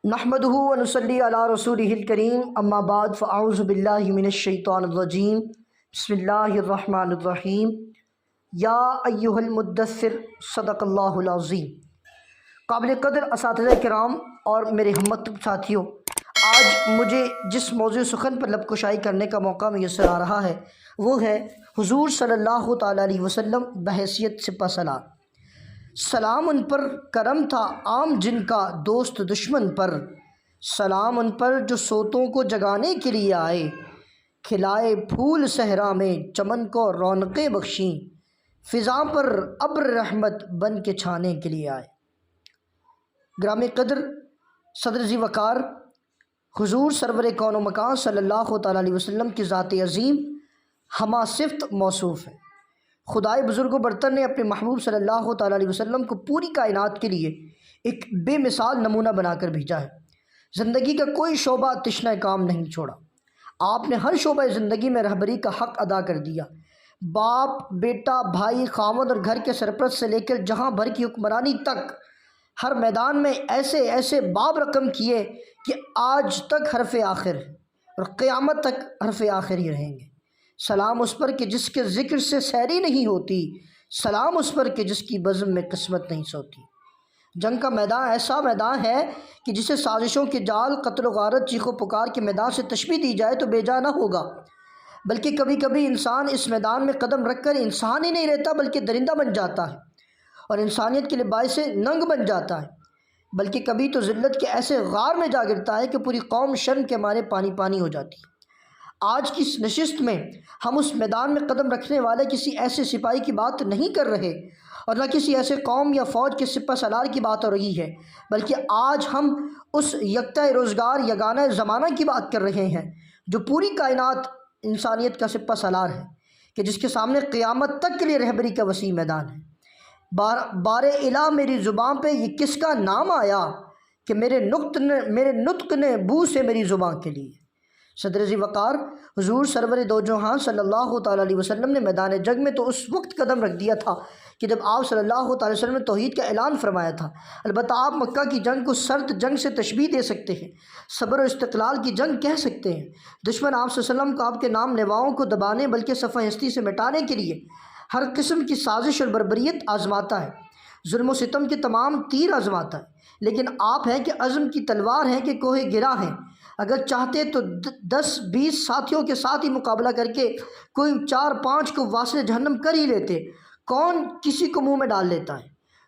نحمده ونصلی علی رسولہ الکریم اما بعد فاعوذ باللہ من الشیطان الرجیم بسم اللہ الرحمن الرحیم یا ایہا المدثر صدق اللہ العظیم۔ قابل قدر اساتذہ کرام اور میرے ہمت ساتھیوں، آج مجھے جس موضوع سخن پر لب کشائی کرنے کا موقع میسر آ رہا ہے وہ ہے حضور صلی اللہ تعالیٰ علیہ وسلم بحیثیت سپہ سالار۔ سلام ان پر کرم تھا عام جن کا دوست دشمن پر، سلام ان پر جو سوتوں کو جگانے کے لیے آئے، کھلائے پھول صحرا میں چمن کو رونقیں بخشیں، فضاں پر ابر رحمت بن کے چھانے کے لیے آئے۔ گرام قدر صدر ذی وقار حضور سرور کون و مکان صلی اللہ تعالیٰ علیہ وسلم کی ذات عظیم ہمہ صفت موصوف ہے۔ خدائے بزرگ و برتر نے اپنے محبوب صلی اللہ تعالیٰ علیہ وسلم کو پوری کائنات کے لیے ایک بے مثال نمونہ بنا کر بھیجا ہے۔ زندگی کا کوئی شعبہ تشنہ کام نہیں چھوڑا۔ آپ نے ہر شعبہ زندگی میں رہبری کا حق ادا کر دیا۔ باپ، بیٹا، بھائی، خاوند اور گھر کے سرپرست سے لے کر جہاں بھر کی حکمرانی تک ہر میدان میں ایسے باب رقم کیے کہ آج تک حرف آخر ہے اور قیامت تک حرف آخر ہی رہیں گے۔ سلام اس پر کہ جس کے ذکر سے سیری نہیں ہوتی، سلام اس پر کہ جس کی بزم میں قسمت نہیں سوتی۔ جنگ کا میدان ایسا میدان ہے کہ جسے سازشوں کے جال، قتل و غارت، چیخ و پکار کے میدان سے تشبیہ دی جائے تو بے جا نہ ہوگا، بلکہ کبھی کبھی انسان اس میدان میں قدم رکھ کر انسان ہی نہیں رہتا بلکہ درندہ بن جاتا ہے اور انسانیت کے لیے باعث ننگ بن جاتا ہے، بلکہ کبھی تو ذلت کے ایسے غار میں جا گرتا ہے کہ پوری قوم شرم کے مارے پانی پانی ہو جاتی ہے۔ آج کی اس نشست میں ہم اس میدان میں قدم رکھنے والے کسی ایسے سپاہی کی بات نہیں کر رہے اور نہ کسی ایسے قوم یا فوج کے سپہ سالار کی بات ہو رہی ہے، بلکہ آج ہم اس یکتا روزگار یگانہ زمانہ کی بات کر رہے ہیں جو پوری کائنات انسانیت کا سپہ سالار ہے، کہ جس کے سامنے قیامت تک کے لیے رہبری کا وسیع میدان ہے۔ بار الہ میری زبان پہ یہ کس کا نام آیا کہ میرے نطق نے بو سے میری زبان کے لیے۔ صدر ذی وقار حضور سرور دو جہاں صلی اللہ تعالیٰ علیہ وسلم نے میدان جنگ میں تو اس وقت قدم رکھ دیا تھا کہ جب آپ صلی اللہ تعالیٰ علیہ وسلم نے توحید کا اعلان فرمایا تھا۔ البتہ آپ مکہ کی جنگ کو سرد جنگ سے تشبیہ دے سکتے ہیں، صبر و استقلال کی جنگ کہہ سکتے ہیں۔ دشمن آپ صلی اللہ علیہ وسلم کو آپ کے نام لیواؤں کو دبانے بلکہ صفحہ ہستی سے مٹانے کے لیے ہر قسم کی سازش اور بربریت آزماتا ہے، ظلم و ستم کے تمام تیر آزماتا ہے، لیکن آپ ہیں کہ عزم کی تلوار ہیں کہ کوہ گرا ہیں۔ اگر چاہتے تو 10-20 ساتھیوں کے ساتھ ہی مقابلہ کر کے کوئی 4-5 کو واصل جہنم کر ہی لیتے، کون کسی کو منہ میں ڈال لیتا ہے۔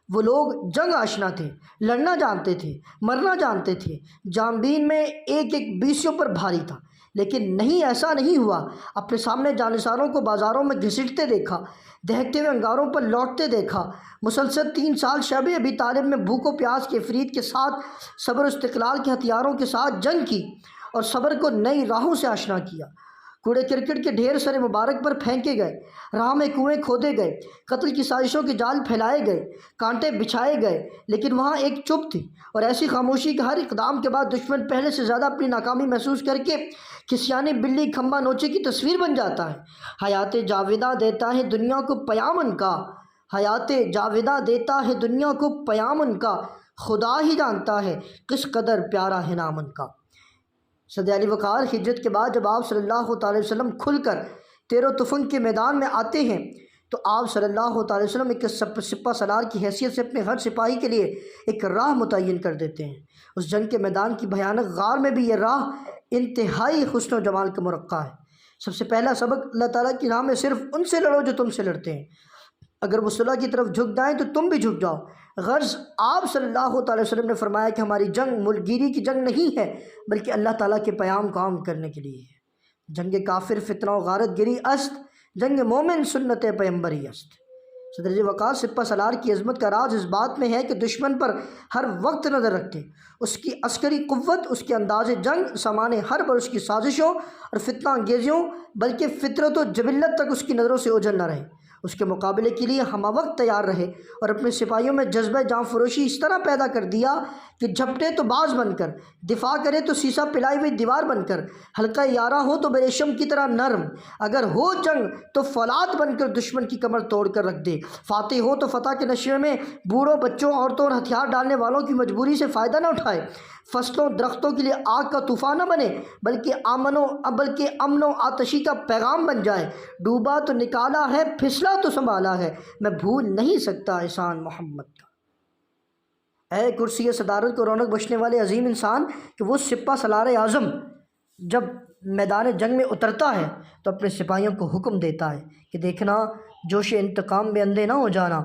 وہ لوگ جنگ آشنا تھے، لڑنا جانتے تھے، مرنا جانتے تھے، جانبین میں ایک بیسیوں پر بھاری تھا، لیکن نہیں، ایسا نہیں ہوا۔ اپنے سامنے جانثاروں کو بازاروں میں گھسیٹتے دیکھا، دہکتے ہوئے انگاروں پر لوٹتے دیکھا، مسلسل 3 سال شب ابی طالب میں بھوک و پیاس کے فرید کے ساتھ صبر و استقلال کے ہتھیاروں کے ساتھ جنگ کی اور صبر کو نئی راہوں سے آشنا کیا۔ کوڑے کرکٹ کے ڈھیر سر مبارک پر پھینکے گئے، راہ میں کنویں کھودے گئے، قتل کی سازشوں کے جال پھیلائے گئے، کانٹے بچھائے گئے، لیکن وہاں ایک چپ تھی اور ایسی خاموشی کہ ہر اقدام کے بعد دشمن پہلے سے زیادہ اپنی ناکامی محسوس کر کے کھسیانے بلی کھمبا نوچے کی تصویر بن جاتا ہے۔ حیات جاویدہ دیتا ہے دنیا کو پیام ان کا، حیات جاویدہ دیتا ہے دنیا کو پیام ان کا، خدا ہی جانتا ہے کس قدر پیارا ہے نام ان کا۔ صدر علی وقار ہجرت کے بعد جب آپ صلی اللہ تعالی وسلم کھل کر تیر و تفنگ کے میدان میں آتے ہیں تو آپ صلی اللہ تعالی وسلم ایک سپہ سالار کی حیثیت سے اپنے ہر سپاہی کے لیے ایک راہ متعین کر دیتے ہیں۔ اس جنگ کے میدان کی بھیانک غار میں بھی یہ راہ انتہائی حسن و جمال کا مرقع ہے۔ سب سے پہلا سبق اللہ تعالیٰ کی راہ میں صرف ان سے لڑو جو تم سے لڑتے ہیں۔ اگر وہ صلح کی طرف جھک جائیں تو تم بھی جھک جاؤ۔ غرض آپ صلی اللہ تعالی وسلم نے فرمایا کہ ہماری جنگ ملک گیری کی جنگ نہیں ہے بلکہ اللہ تعالیٰ کے پیام کو عام کرنے کے لیے ہے۔ جنگ کافر فتنہ و غارت گری است، جنگ مومن سنت پیمبری است۔ صدر ذی وقار سپہ سالار کی عظمت کا راز اس بات میں ہے کہ دشمن پر ہر وقت نظر رکھتے، اس کی عسکری قوت، اس کے انداز جنگ، سامان حرب اور اس کی سازشوں اور فتنہ انگیزیوں بلکہ فطرت و جبلت تک اس کی نظروں سے اوجھل نہ رہے۔ اس کے مقابلے کے لیے ہمہ وقت تیار رہے اور اپنے سپاہیوں میں جذبہ جاں فروشی اس طرح پیدا کر دیا کہ جھپٹے تو باز بن کر، دفاع کرے تو سیسا پلائی ہوئی دیوار بن کر، حلقہ یارہ ہو تو بریشم کی طرح نرم، اگر ہو جنگ تو فولاد بن کر دشمن کی کمر توڑ کر رکھ دے، فاتح ہو تو فتح کے نشے میں بوڑھوں، بچوں، عورتوں اور ہتھیار ڈالنے والوں کی مجبوری سے فائدہ نہ اٹھائے، فصلوں درختوں کے لیے آگ کا طوفان نہ بنے بلکہ امن و آتشی کا پیغام بن جائے، ڈوبا تو نکالا ہے، پھسلا تو سنبھالا ہے، میں بھول نہیں سکتا احسان محمد کا۔ اے کرسی صدارت کو رونق بخشنے والے عظیم انسان کہ وہ سپہ سالار اعظم جب میدان جنگ میں اترتا ہے تو اپنے سپاہیوں کو حکم دیتا ہے کہ دیکھنا، جوش انتقام میں اندھے نہ ہو جانا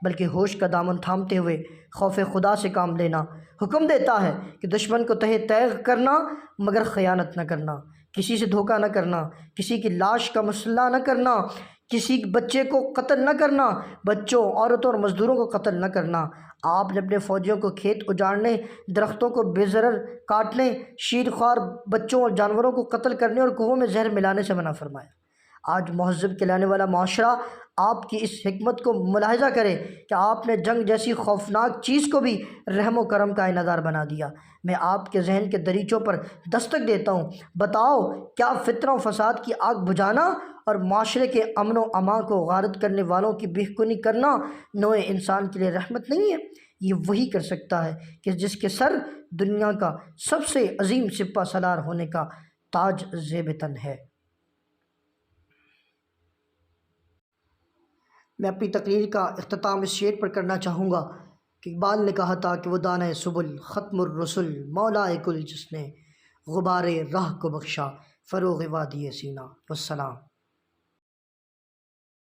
بلکہ ہوش کا دامن تھامتے ہوئے خوف خدا سے کام لینا۔ حکم دیتا ہے کہ دشمن کو تہہ تیغ کرنا مگر خیانت نہ کرنا، کسی سے دھوکہ نہ کرنا، کسی کی لاش کا مسئلہ نہ کرنا، کسی بچے کو قتل نہ کرنا، بچوں، عورتوں اور مزدوروں کو قتل نہ کرنا۔ آپ نے اپنے فوجیوں کو کھیت اجاڑنے، درختوں کو بے ضرر کاٹنے، شیرخوار بچوں اور جانوروں کو قتل کرنے اور کنوؤں میں زہر ملانے سے منع فرمایا۔ آج مہذب کہلانے والا معاشرہ آپ کی اس حکمت کو ملاحظہ کرے کہ آپ نے جنگ جیسی خوفناک چیز کو بھی رحم و کرم کا عینادار بنا دیا۔ میں آپ کے ذہن کے دریچوں پر دستک دیتا ہوں، بتاؤ کیا فتنہ و فساد کی آگ بجھانا اور معاشرے کے امن و امان کو غارت کرنے والوں کی بے کرنا نوع انسان کے لیے رحمت نہیں ہے؟ یہ وہی کر سکتا ہے کہ جس کے سر دنیا کا سب سے عظیم سپہ سالار ہونے کا تاج زیب تن ہے۔ میں اپنی تقریر کا اختتام اس شعر پر کرنا چاہوں گا کہ اقبال نے کہا تھا کہ وہ دانہ سبل ختم الرسل مولائے کل، جس نے غبار راہ کو بخشا فروغ وادی سینہ۔ والسلام۔